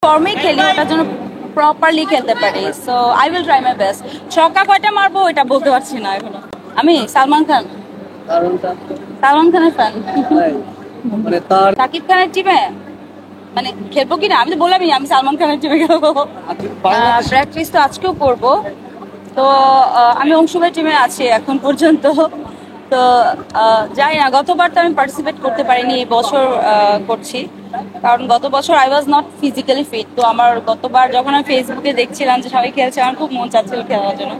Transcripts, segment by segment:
ফর্মে খেলি ওটার জন্য প্রপারলি খেলতে পারি। So I will try my best. ছক্কা কয়টা মারবো এটা বলতে পারছি না এখনো। আমি সালমান খান, সালমান খানের ফ্যান। মানে তার সাকিব খানের টিমে মানে খেলবো কিনা আমি তো বললামই আমি সালমান খানের টিমে খেলবো। প্র্যাকটিস তো আজকেও করবো। তো আমি অংশুভাই টিমে আছি এখন পর্যন্ত। তো জানি না, গতবার তো আমি পার্টিসিপেট করতে পারিনি, এই বছর করছি। কারণ গত বছর I was not physically fit. তো আমার গতবার যখন আমি ফেসবুকে দেখছিলাম যে সবাই খেলছে, আমার খুব মন চাচ্ছিল খেলার জন্য।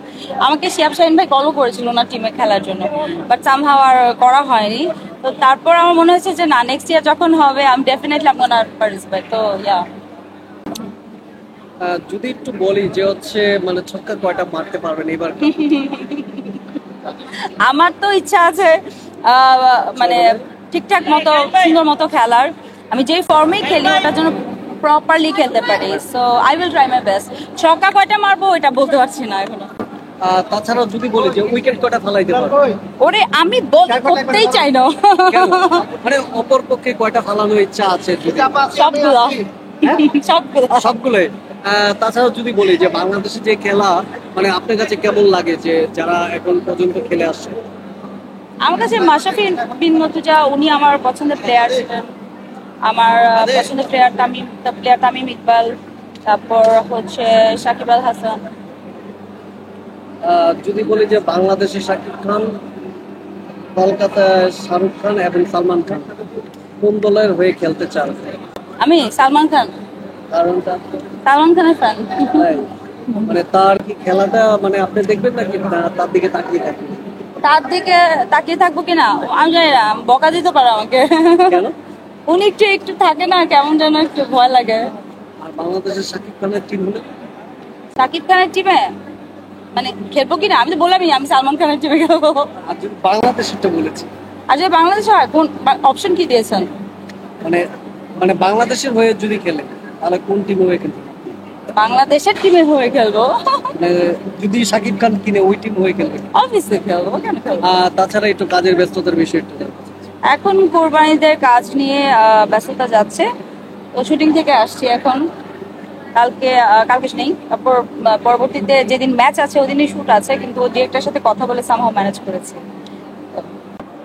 আমাকে শিয়াব শাহিন ভাই কলও করেছিল না টিমে খেলার জন্য, বাট সামহাও আর করা হয়নি। তো তারপর আমার মনে হয়েছে যে না, নেক্সট ইয়ার যখন হবে আমি ডেফিনেটলি আমি গোনা পার্টিসিপেট। তো ইয়া, যদি একটু বলি যে হচ্ছে মানে ছক্কা কয়টা মারতে পারবেন এবার? আমার তো ইচ্ছা আছে মানে ঠিকঠাক মতো সুন্দর মতো খেলার। আমি যেই ফর্মেই খেলি ওটার জন্য প্রপারলি খেলতে পারি। So I will try my best. ছক্কা কয়টা মারবো এটা বলতে পারছি না এখনো। তাছাড়াও যদি বলি যে উইকেট কয়টা ফালাইতে পারবে? ওরে আমি করতেই চাই না। মানে অপর পক্ষে কয়টা ফালানোর ইচ্ছা আছে? সবগুলো সবগুলো সবগুলোই। তাছাড়াও যদি বলি যে বাংলাদেশে যে খেলা মানে আপনার কাছে কেমন লাগে, যে যারা এখন পর্যন্ত খেলে আসছে? আমার কাছে মাশরাফি বিন মুর্তজা উনি আমার পছন্দের প্লেয়ার ছিলেন। আমার পছন্দের প্লেয়ার তামিম ইকবাল, তারপর হচ্ছে সাকিব আল হাসান। যদি বলি যে বাংলাদেশে শাকিব খান, কলকাতায় শাহরুখ খান এবং সালমান খান, কোন দলের হয়ে খেলতে চান? আমি সালমান খান, কারণটা? সালমান খানের ফ্যান। মানে তার কি খেলাটা মানে আপনি দেখবেন নাকি তার দিকে তাকিয়ে থাকবেন? তার দিকে তাকিয়ে থাকবো কিনা আমি জানি না, বকা দিতে পারে আমাকে। কেন? উনি একটু একটু থাকে না, কেমন যেন একটু ভয় লাগে। আর বাংলাদেশের শাকিব খানের টিম হলে? সাকিব খানের টিমে মানে খেলবো কিনা আমি তো বললামই আমি সালমান খানের টিমে খেলবো। আর যদি বাংলাদেশেরটা বলেছি, আর যদি বাংলাদেশ হয় কোন অপশন কি দিয়েছেন? মানে মানে বাংলাদেশের হয়ে যদি খেলে তাহলে কোন টিমে হয়ে খেলবে? বাংলাদেশের টিমে হয়ে খেলবো। মানে যদি শাকিব খান কিনে ওই টিম হয়ে খেলবে? অবভিয়াসলি খেলবো, কেন খেলবো। তাছাড়া একটু কাজের ব্যস্ততার বিষয় একটু জানতে চাচ্ছি। এখন কোরবানিদের কাজ নিয়ে ব্যস্ততা যাচ্ছে। তো শুটিং থেকে আসছি এখন। কালকে নেই, তারপর পরবর্তীতে যেদিন ম্যাচ আছে ওদিনই শুট আছে, কিন্তু ওই ডিরেক্টরের সাথে কথা বলে সামহাও ম্যানেজ করেছি।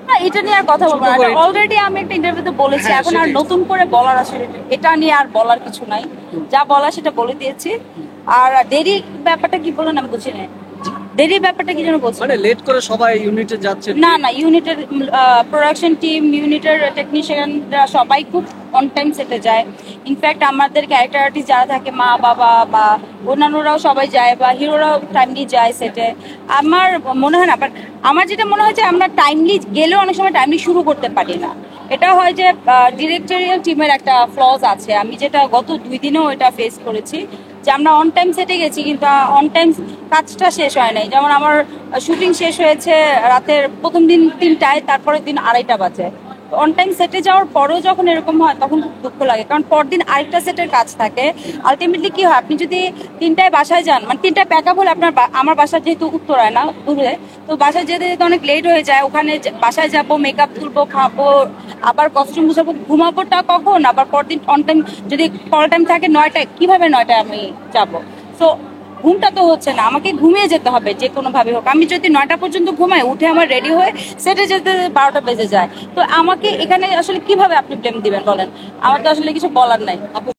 না, এটা নিয়ে আর কথা বলবো না, অলরেডি আমি একটা ইন্টারভিউতে বলেছি। এখন আর নতুন করে বলার আসলে এটা নিয়ে আর বলার কিছু নাই, যা বলা সেটা বলে দিয়েছি। আর দেরি ব্যাপারটা কি বলেন আমি বুঝি না, দেরির ব্যাপারটা কি যেন বলছি। মানে লেট করে সবাই ইউনিটে যাচ্ছে? না না, ইউনিটের প্রোডাকশন টিম, ইউনিটের টেকনিশিয়ানরা সবাই খুব অন টাইম সেটে যায়। ইনফ্যাক্ট আমাদের ক্যারেক্টার আর্টিস্ট যারা থাকে, মা বাবা বা অন্যান্যরাও সবাই যায়, বা হিরোরাও টাইমলি যায় সেটে। আমার মনে হয় না, বাট আমার যেটা মনে হয় যে আমরা টাইমলি গেলেও অনেক সময় টাইমলি শুরু করতে পারি না। এটা হয় যে ডিরেক্টরিয়াল টিমের একটা ফ্লজ আছে, আমি যেটা গত 2 দিনেও এটা ফেস করেছি, যে আমরা অন টাইম সেটে গেছি কিন্তু অন টাইম কাজটা শেষ হয় নাই। যেমন আমার শুটিং শেষ হয়েছে রাতের প্রথম দিন 3টায়, তারপরের দিন 2:30 বাজে। অন টাইম সেটে যাওয়ার পরেও যখন এরকম হয় তখন খুব দুঃখ লাগে, কারণ পরদিন আরেকটা সেটের কাজ থাকে। আলটিমেটলি কি হয়, আপনি যদি 3টায় বাসায় যান, মানে 3টায় প্যাক আপ হলে আপনার আমার বাসা যেহেতু উত্তরায় না, দূরে, তো বাসায় যেতে যেতে অনেক লেট হয়ে যায়। ওখানে বাসায় যাবো, মেকআপ তুলবো, খাবো, আবার কস্টিউম গুছাবো, ঘুমাবোটা কখন, আবার পরদিন অন টাইম যদি কল টাইম থাকে 9টায়, কিভাবে 9টায় আমি যাবো? সো ঘুমটা তো হচ্ছে না, আমাকে ঘুমিয়ে যেতে হবে যে কোনো ভাবে হোক। আমি যদি 9টা পর্যন্ত ঘুমাই, উঠে আমার রেডি হয়ে সেটে যেতে 12টা বেজে যায়। তো আমাকে এখানে আসলে কিভাবে আপনি ব্লেম দিবেন বলেন? আমার তো আসলে কিছু বলার নাই।